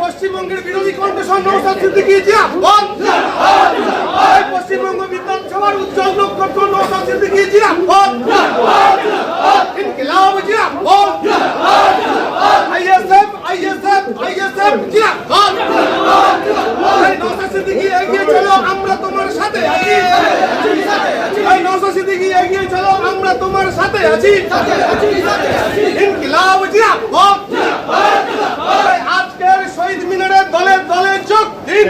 পশ্চিমবঙ্গের বিরোধী কণ্ঠস্বর নওশাদ সিদ্দিকী জিন্দাবাদ। পশ্চিমবঙ্গ বিধানসভার উজ্জ্বল নক্ষত্র নওশাদ সিদ্দিকী জিন্দাবাদ। ইনকিলাব জিন্দাবাদ। আইএসএফ জিন্দাবাদ। নওশাদ সিদ্দিকী এগিয়ে চলো, আমরা তোমার সাথে আছি। নওশাদ সিদ্দিকী এগিয়ে চলো, আমরা তোমার সাথে আছি। ইনকিলাব জিন্দাবাদ। আজকের শহীদ মিনারে দলে দলে যোগ দিন।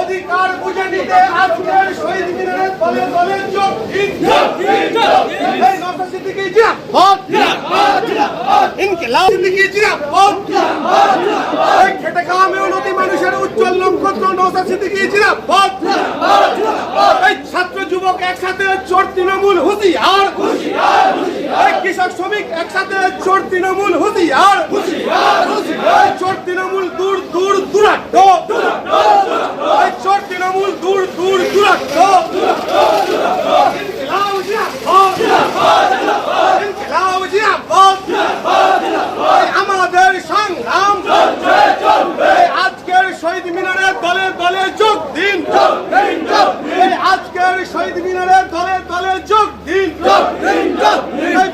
অধিকার বুঝে নিতে আজকের শহীদ মিনারে দলে দলে যোগ দিন। নওশাদ সিদ্দিকী জিন্দাবাদ। ইনকিলাব সিদ্দিকী জিন্দাবাদ। খেটে খাওয়া মেহনতি মানুষের উজ্জ্বল নক্ষত্র নওশাদ সিদ্দিকী জিন্দাবাদ। ছাত্র যুবক একসাথে চোর তৃণমূল হুঁশিয়ার। কৃষক শ্রমিক একসাথে চোর তৃণমূল হুঁশিয়ার। চোর তৃণমূল দূর দূর দূরান্ত। চোর তৃণমূল দূর দূর দূরান্ত। আমাদের সংগ্রাম আজকের শহীদ মিনারে দলে দলে যোগ দিন। আজকের শহীদ মিনারে দলে দলে যোগ দিন।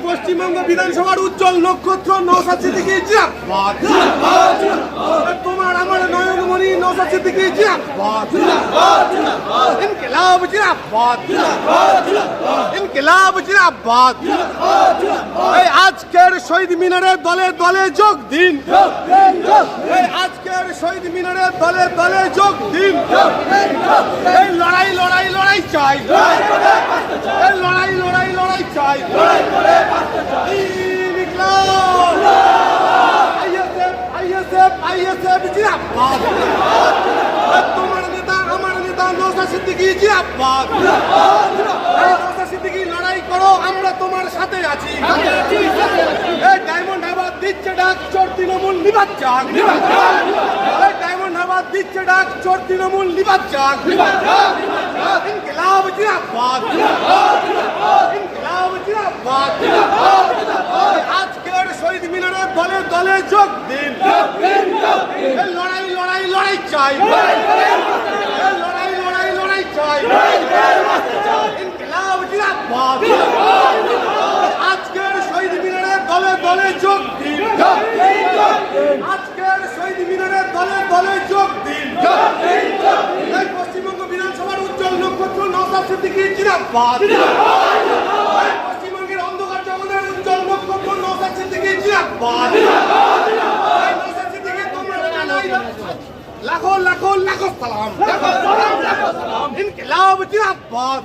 পশ্চিমবঙ্গ বিধানসভার উজ্জ্বল নক্ষত্র নওশাদ সিদ্দিকী জিন্দাবাদ। তোমার আমার নয়নমণি নওশাদ সিদ্দিকী জিন্দাবাদ। ইনকিলাব জিন্দাবাদ। ইনকিলাব জিন্দাবাদ। আজকের শহীদ মিনারে দলে দলে যোগ দিন। আজকের শহীদ মিনারে দলে দলে যোগ দিন। এই লড়াই লড়াই লড়াই চাই। এই লড়াই লড়াই লড়াই চাই। আইএসএফ জিন্দাবাদ। তোমার নেতা আমার নেতা নওশাদ সিদ্দিকী জিন্দাবাদ। নওশাদ সিদ্দিকী লড়াই করো, আমরা তোমার সাথে আছি। ডায়মন্ড হারবার দিচ্ছে ডাক, চোর তৃণমূল নিবাদ যাক। ডায়মন্ড হারবার দিচ্ছে ডাক, চোর তৃণমূল নিবাদ যাক। ইনকিলাব জিন্দাবাদ। ইনকিলাব জিন্দাবাদ। আজকের শহীদ মিনারে দলে দলে যোগ দিন। লড়াই লড়াই লড়াই চাই। লড়াই লড়াই লড়াই চাই। ইনকিলাব জিন্দাবাদ। আজকের শহীদ মিনারে দলে দলে যোগ দিন। আজকের শহীদ মিনারে দলে দলে যোগ দিন। পশ্চিমবঙ্গ বিধানসভার উজ্জ্বল নক্ষত্র নওশাদ সিদ্দিকী জিন্দাবাদ। পশ্চিমবঙ্গের অন্ধকার জগতের উজ্জ্বল নক্ষত্র নওশাদ সিদ্দিকী জিন্দাবাদ। নওশাদ সিদ্দিকী তোমরা জানাই লাখো লাখো লাখো সালাম। ইনকিলাব জিন্দাবাদ।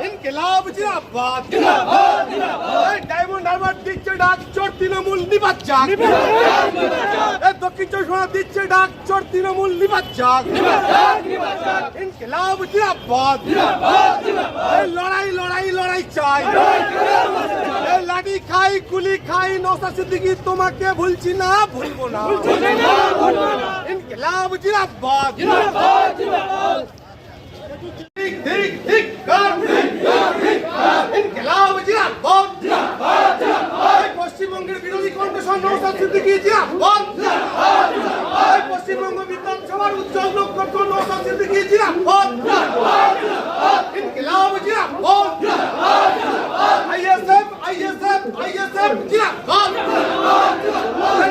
ইনকিলাব জিন্দাবাদ। ডায়মন্ড হারবার দিচ্ছে ডাক, চোর তৃণমূল নিবাদ যাক। দক্ষিণ চব্বিশ পরগনা দিচ্ছে ডাক, চোর তৃণমূল নিবাদ যাক। ইনকিলাব জিন্দাবাদ। লড়াই লড়াই লড়াই চাই। লাঠি খাই গুলি খাই নওশাদ সিদ্দিকী তোমাকে ভুলছি না, ভুলবো না। ইনকিলাব জিন্দাবাদ। ইনকিলাব জিন্দাবাদ। পশ্চিমবঙ্গের বিরোধী কণ্ঠস্বর নওশাদ সিদ্দিকী জিন্দাবাদ। পশ্চিমবঙ্গ বিধানসভার উজ্জ্বল নক্ষত্র নওশাদ সিদ্দিকী জিন্দাবাদ। ইনকিলাব জিন্দাবাদ। আইএসএফ জিন্দাবাদ।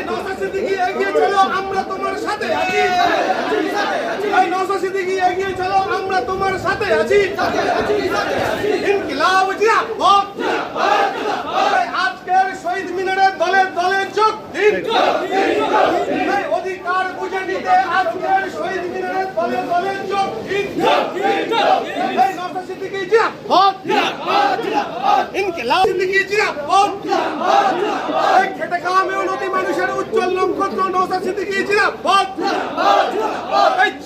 নওশাদ সিদ্দিকী এগিয়ে চলো, আমরা তোমার সাথে আছি। নওশাদ সিদ্দিকী এগিয়ে চলো, আমরা তোমার সাথে আছি। ইনকিলাব জিন্দাবাদ। আজকের শহীদ মিনারে দলে দলে যোগ দিন। অধিকার বুঝে নিতে আজকের শহীদ মিনারে দলে দলে যোগ দিন। নওশাদ সিদ্দিকী জিন্দাবাদ। ইনকিলাব সিদ্দিকী জিন্দাবাদ। খেটে খাওয়া মেহনতি মানুষের উজ্জ্বল নক্ষত্র নওশাদ সিদ্দিকী জিন্দাবাদ।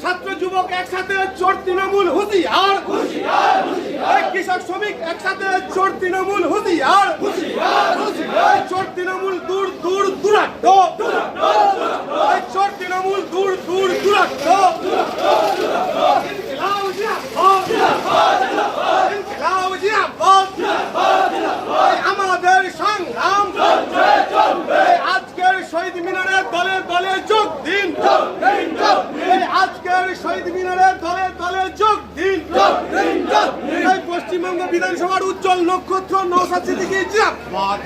ছাত্র যুবক একসাথে চোর তৃণমূল হুঁশিয়ার। কৃষক শ্রমিক একসাথে চোর তৃণমূল হুঁশিয়ার। চোর তৃণমূল দূর দূর দূরান্ত। চোর তৃণমূল দূর দূর দূরান্ত। ইনকিলাব জিন্দাবাদ। ইনকিলাব জিন্দাবাদ। বিধানসভার উজ্জ্বল নক্ষত্র নওশাদ সিদ্দিকী জিন্দাবাদ।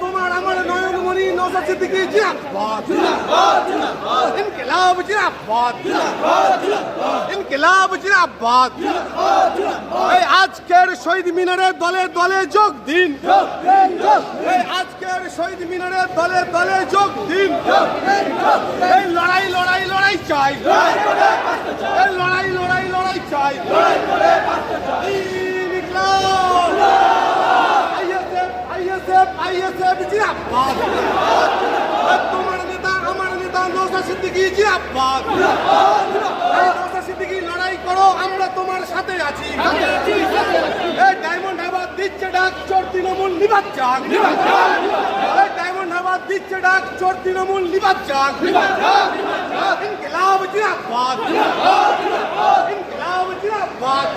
তোমার আমার নয়নমণি নওশাদ সিদ্দিকী জিন্দাবাদ। ইনকিলাব জিন্দাবাদ। ইনকিলাব জিন্দাবাদ। এই আজকের শহীদ মিনারে দলে দলে যোগ দিন। এই আজকের শহীদ মিনারে দলে দলে যোগ দিন। এই লড়াই লড়াই লড়াই চাই। এই লড়াই লড়াই লড়াই চাই। ISF জিন্দাবাদ। তোমার নেতা আমার নেতা নওশাদ সিদ্দিকী জিন্দাবাদ। নওশাদ সিদ্দিকী লড়াই করো, আমরা তোমার সাথে আছি। এই ডায়মন্ড হারবার দিচ্ছে ডাক, চোর তৃণমূল নিবাদ যাক। এই ডায়মন্ড হারবার দিচ্ছে ডাক, চোর তৃণমূল নিবাদ যাক। ইনকিলাব জিন্দাবাদ। ইনকিলাব জিন্দাবাদ।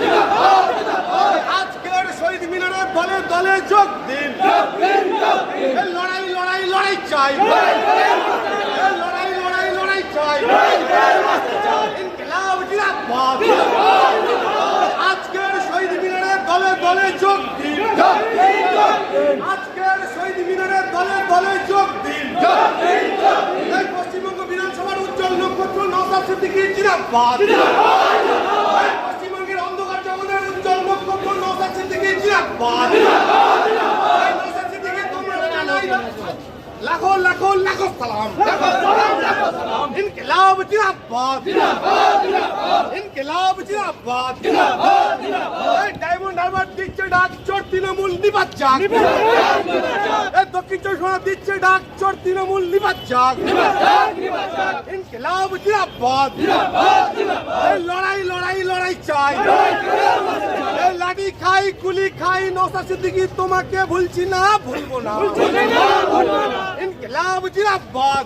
আজকের শহীদ মিনারে দলে দলে যোগ দিন। এই লড়াই লড়াই লড়াই চাই। এই লড়াই লড়াই লড়াই চাই। ইনকিলাব জিন্দাবাদ। আজকের শহীদ মিনারে দলে দলে যোগ দিন। আজকের শহীদ মিনারে দলে দলে যোগ দিন। এই পশ্চিমবঙ্গ বিধানসভার উজ্জ্বল নক্ষত্র নওশাদ সিদ্দিকী জিন্দাবাদ। পশ্চিমবঙ্গের অন্ধকার জগতের উজ্জ্বল নক্ষত্র নওশাদ সিদ্দিকী জিন্দাবাদ। নওশাদ সিদ্দিকী তোমরা জানাই লাখো লাখো লাখো সালাম। ইনকিলাব জিন্দাবাদ। ইনকিলাব জিন্দাবাদ। এই ডায়মন্ড হারবার দিচ্ছে ডাক, চোর তৃণমূল নিবাদ যাক। এই দক্ষিণ চব্বিশ পরগনা দিচ্ছে ডাক, চোর তৃণমূল নিবাদ যাক। ইনকিলাব জিন্দাবাদ। এই লড়াই লড়াই লড়াই চাই। এই লাঠি খাই গুলি খাই নওশাদ সিদ্দিকী তোমাকে ভুলছি না, ভুলবো না। ইনকিলাব জিন্দাবাদ।